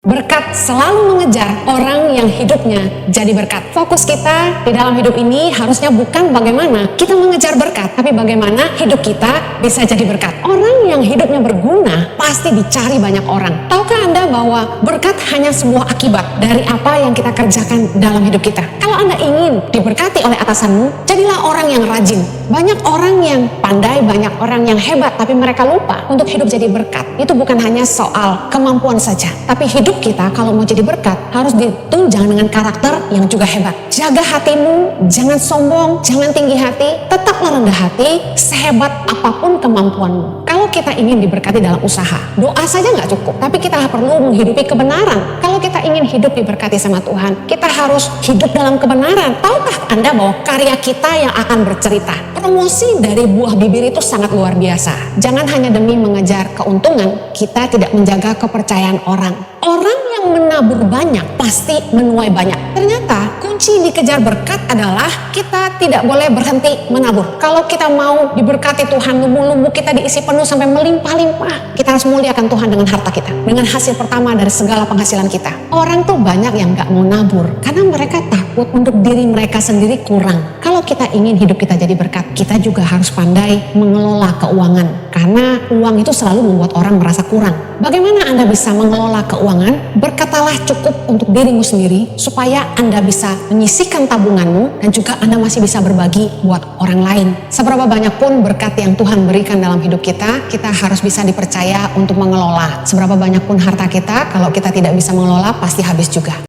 Berkat selalu mengejar orang yang hidupnya jadi berkat. Fokus kita di dalam hidup ini harusnya bukan bagaimana kita mengejar berkat, tapi bagaimana hidup kita bisa jadi berkat. Orang yang hidupnya berguna pasti dicari banyak orang. Tahukah Anda bahwa berkat hanya sebuah akibat dari apa yang kita kerjakan dalam hidup kita? Kalau Anda ingin diberkati oleh atasanmu, jadilah orang yang rajin. Banyak orang yang pandai, banyak orang yang hebat, tapi mereka lupa untuk hidup jadi berkat. Itu bukan hanya soal kemampuan saja, tapi hidup kita kalau mau jadi berkat harus ditunjang dengan karakter yang juga hebat. Jaga hatimu, jangan sombong, jangan tinggi hati, tetaplah rendah hati, sehebat apapun kemampuanmu. Kalau kita ingin diberkati dalam usaha, doa saja nggak cukup, tapi kita perlu menghidupi kebenaran. Kalau kita ingin hidup diberkati sama Tuhan, kita harus hidup dalam kebenaran. Tahukah Anda bahwa karya kita yang akan bercerita? Promosi dari buah bibir itu sangat luar biasa. Jangan hanya demi mengejar keuntungan, kita tidak menjaga kepercayaan orang. Orang yang menabur banyak pasti menuai banyak. Ternyata kunci dikejar berkat adalah kita tidak boleh berhenti menabur. Kalau kita mau diberkati Tuhan, lumbung-lumbung kita diisi penuh sampai melimpah-limpah, kita harus muliakan Tuhan dengan harta kita, dengan hasil pertama dari segala penghasilan kita. Orang tuh banyak yang gak mau nabur karena mereka takut untuk diri mereka sendiri kurang. Kalau kita ingin hidup kita jadi berkat, kita juga harus pandai mengelola keuangan, karena uang itu selalu membuat orang merasa kurang. Bagaimana Anda bisa mengelola keuangan? Berkatalah cukup untuk dirimu sendiri supaya Anda bisa menyisihkan tabunganmu dan juga Anda masih bisa berbagi buat orang lain. Seberapa banyak pun berkat yang Tuhan berikan dalam hidup kita, kita harus bisa dipercaya untuk mengelola. Seberapa banyak pun harta kita, kalau kita tidak bisa mengelola pasti habis juga.